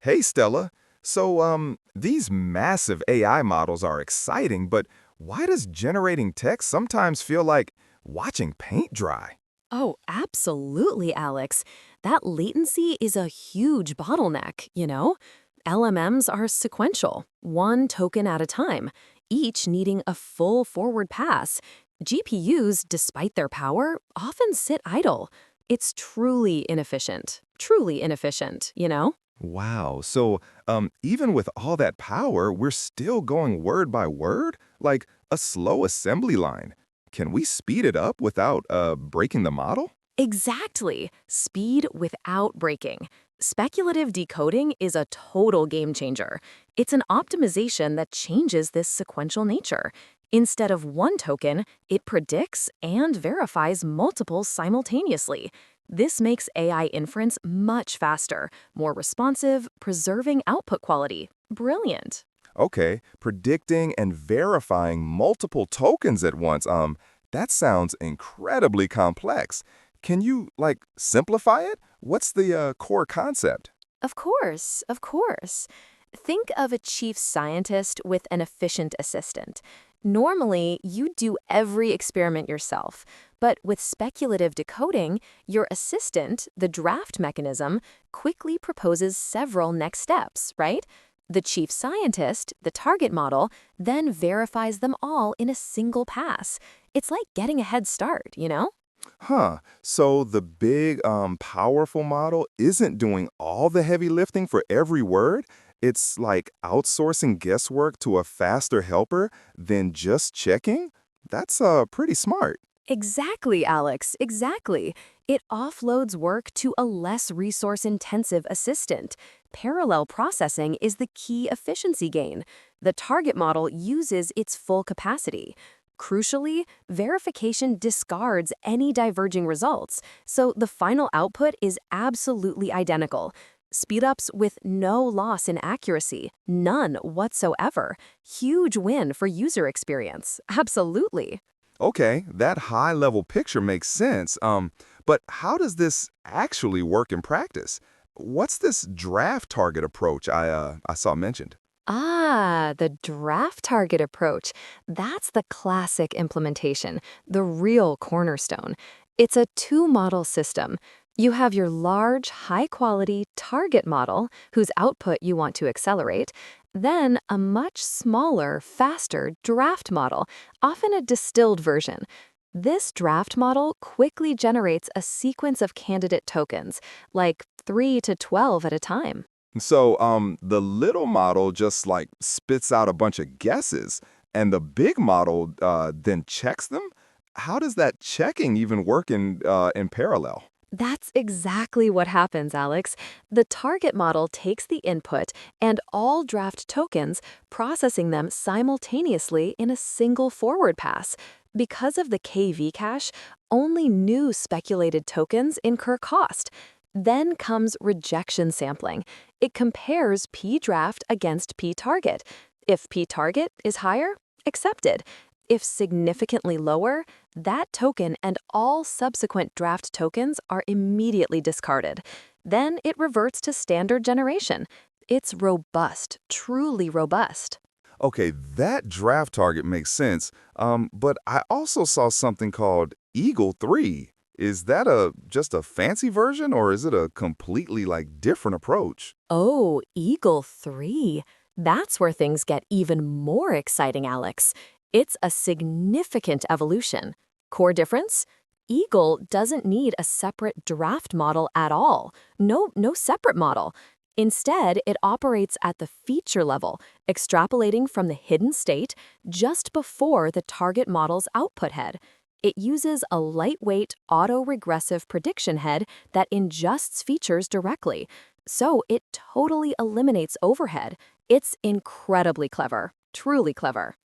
Hey, Stella. These massive AI models are exciting, but why does generating text sometimes feel like watching paint dry? Oh, absolutely, Alex. That latency is a huge bottleneck. LMMs are sequential, one token at a time, each needing a full forward pass. GPUs, despite their power, often sit idle. It's truly inefficient. Truly inefficient. Wow, even with all that power, we're still going word by word? Like a slow assembly line. Can we speed it up without breaking the model? Exactly. Speed without breaking. Speculative decoding is a total game changer. It's an optimization that changes this sequential nature. Instead of one token, it predicts and verifies multiples simultaneously. This makes AI inference much faster, more responsive, preserving output quality. Brilliant. Okay, predicting and verifying multiple tokens at once. That sounds incredibly complex. Can you, simplify it? What's the core concept? Of course. Think of a chief scientist with an efficient assistant. Normally, you do every experiment yourself, but with speculative decoding, your assistant, the draft mechanism, quickly proposes several next steps, right? The chief scientist, the target model, then verifies them all in a single pass. It's like getting a head start. Huh, so the big, powerful model isn't doing all the heavy lifting for every word? It's like outsourcing guesswork to a faster helper than just checking? That's pretty smart. Exactly, Alex, exactly. It offloads work to a less resource-intensive assistant. Parallel processing is the key efficiency gain. The target model uses its full capacity. Crucially, verification discards any diverging results, so the final output is absolutely identical. Speedups with no loss in accuracy, none whatsoever. Huge win for user experience. Absolutely. Okay, that high-level picture makes sense. But how does this actually work in practice? What's this draft target approach I saw mentioned? The draft target approach. That's the classic implementation, the real cornerstone. It's a two-model system. You have your large, high-quality target model, whose output you want to accelerate, then a much smaller, faster draft model, often a distilled version. This draft model quickly generates a sequence of candidate tokens, like 3 to 12 at a time. The little model just like spits out a bunch of guesses, and the big model then checks them. How does that checking even work in parallel? That's exactly what happens, Alex. The target model takes the input and all draft tokens, processing them simultaneously in a single forward pass. Because of the KV cache, only new speculated tokens incur cost. Then comes rejection sampling. It compares p-draft against p-target. If p-target is higher, accepted. If significantly lower, that token and all subsequent draft tokens are immediately discarded. Then it reverts to standard generation. It's robust, truly robust. Okay, that draft target makes sense. But I also saw something called Eagle 3. Is that just a fancy version or is it a completely different approach? Oh, Eagle 3. That's where things get even more exciting, Alex. It's a significant evolution. Core difference? Eagle doesn't need a separate draft model at all. No separate model. Instead, it operates at the feature level, extrapolating from the hidden state just before the target model's output head. It uses a lightweight auto-regressive prediction head that ingests features directly, so it totally eliminates overhead. It's incredibly clever, truly clever.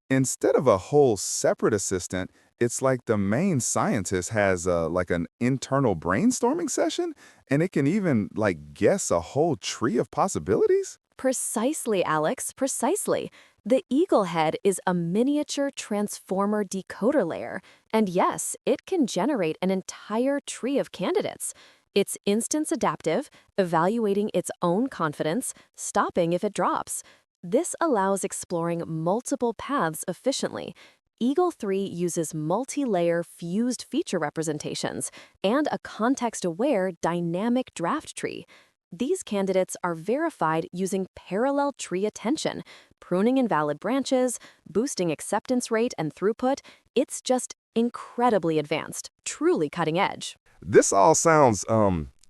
Instead of a whole separate assistant, it's like the main scientist has an internal brainstorming session, and it can even guess a whole tree of possibilities? Precisely, Alex, precisely. The eagle head is a miniature transformer decoder layer, and yes, it can generate an entire tree of candidates. It's instance adaptive, evaluating its own confidence, stopping if it drops. This allows exploring multiple paths efficiently. Eagle 3 uses multi-layer fused feature representations and a context-aware dynamic draft tree. These candidates are verified using parallel tree attention, pruning invalid branches, boosting acceptance rate and throughput. It's just incredibly advanced, truly cutting edge. This all sounds,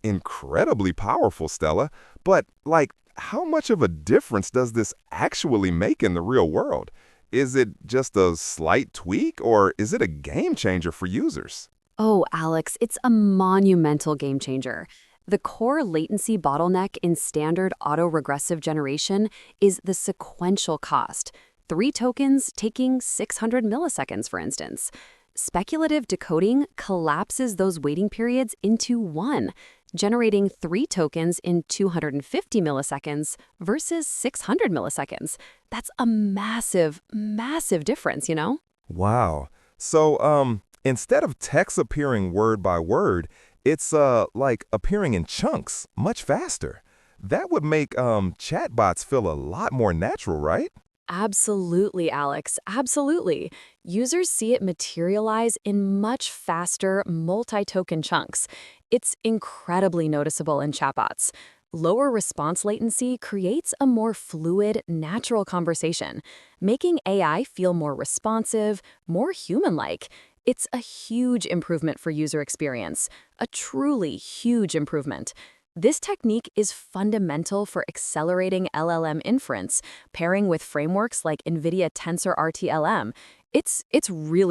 incredibly powerful, Stella, but, like, how much of a difference does this actually make in the real world? Is it just a slight tweak, or is it a game changer for users? Oh, Alex, it's a monumental game changer. The core latency bottleneck in standard autoregressive generation is the sequential cost. 3 tokens taking 600 milliseconds, for instance. Speculative decoding collapses those waiting periods into one, generating 3 tokens in 250 milliseconds versus 600 milliseconds. That's a massive, massive difference, you know? Wow. So, instead of text appearing word by word, it's, like appearing in chunks, much faster. That would make, chatbots feel a lot more natural, right? Absolutely, Alex. Absolutely. Users see it materialize in much faster multi-token chunks. It's incredibly noticeable in chatbots. Lower response latency creates a more fluid, natural conversation, making AI feel more responsive, more human-like. It's a huge improvement for user experience, a truly huge improvement. This technique is fundamental for accelerating LLM inference, pairing with frameworks like NVIDIA Tensor RTLM. It's really